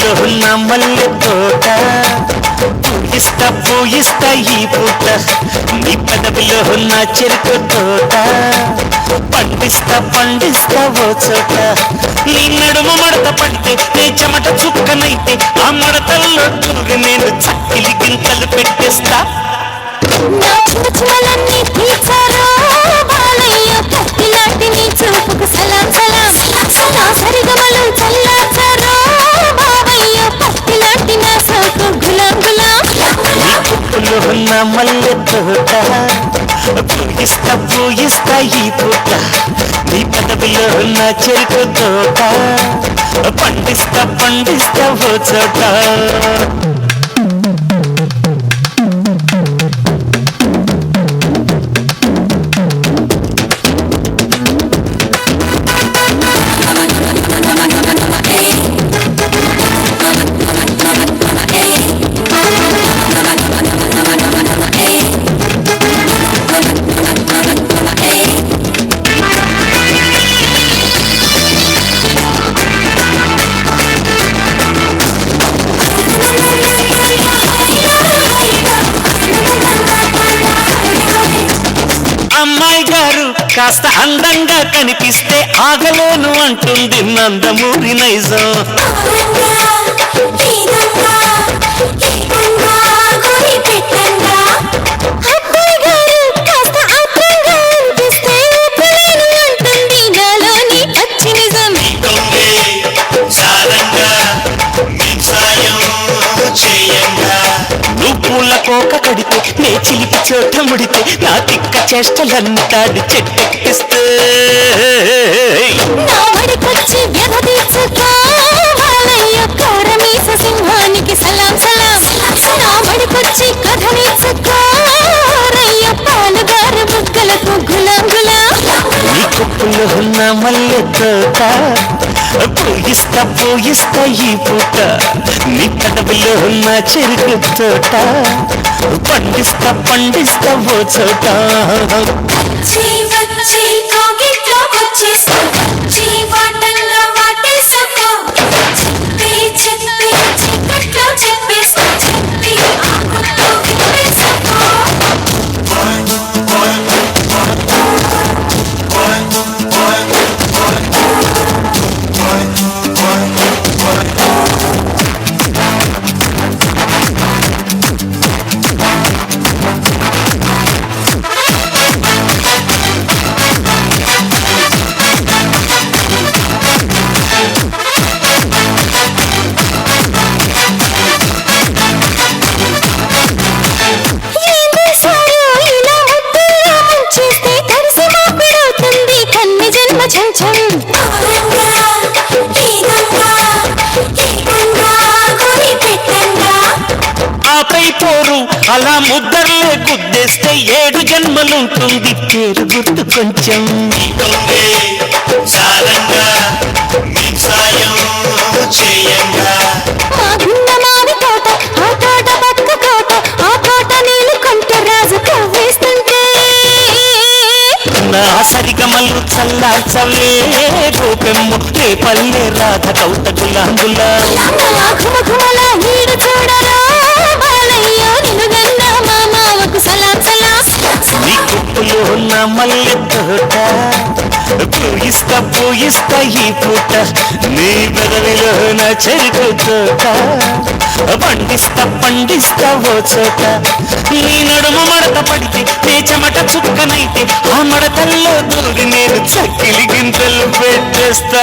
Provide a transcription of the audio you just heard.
పెదవిలో ఉన్న మల్లె తోట పూయిస్తా ఈ పూట నీ పెదవిలో ఉన్న చెరుకు తోట పండిస్తా ఓ చోట నీ నడుము మడత పడితే నీ చెమట చుక్కనైతే ఆ మడతల్లో దూరి నేను చక్కిలి గింతలు పెట్టేస్తా నా చిన్నలన్నీ తీర్చారో బాలయ్య కత్తిలాంటి నీ చూపుకు సలాం సలాం సలా సరిగమలు చల్లార్చారో బావయ్య పత్తిలాంటి నా సోకు గులాం గులాం నీ పుట్టులో ఉన్న మల్లె తోట పూయిస్తా ఈ పూట నీ పెదవిలో ఉన్న చెరుకు తోట పండిస్తా ఓ చోట అమ్మాయి గారు కాస్త అందంగా కనిపిస్తే ఆగలేను అంటుంది నందమూరి నైజం అబ్బాయి గారు కాస్త ఆత్రంగా అనిపిస్తే ఊపలేను అంటుంది నాలోని పచ్చి నిజం నువ్వు పూల కోక కడితే నే చిలిపి చోట ముడితే నా తిక్క చేష్టలన్నీ తాడి చెట్టెక్కిస్తే నా వడికొచ్చి వ్యవదీర్చుకో బాలయ్య కోరమీస సింహానికి సలాం సలాం నా వడికొచ్చి కథ నేర్చుకో రయ్య పాలుగారు బుగ్గలకు గులాం గులాం నీ కుప్పులో ఉన్న మల్లె తోట పూయిస్తా ఈ పూట నీ పెదవిలో ఉన్న చెరుకు తోట పండిస్తా ఓ చోట వచ్చి కోగిట్లో వచ్చేస్తా జీవాటంగా వాటేసుకో చెప్పి చీకట్లో చెప్పేస్తా చెప్పి ఆకుల్లో విప్పేసుకో ఆపై పోరు అలా ముద్దర్లే గుద్దేస్తే 7 జన్మలుంటుంది పేరు గుర్తు కొంచెం నా సరిగమలు చల్లార్చవే గోపెమ్ము రే పల్లె రాధ కౌత గులాంగులా నీ కుప్పులో ఉన్న మల్లె తోట పూయిస్తా ఈ పూట నీ పెదవిలో నా చెరుకు తోట పండిస్తా ఓ చోట నీ నడుము మడత పడితే నీ చెమట చుక్కనైతే ఆ మడతల్లో దూరి నేను చక్కిలి గింతలు పెట్టేస్తా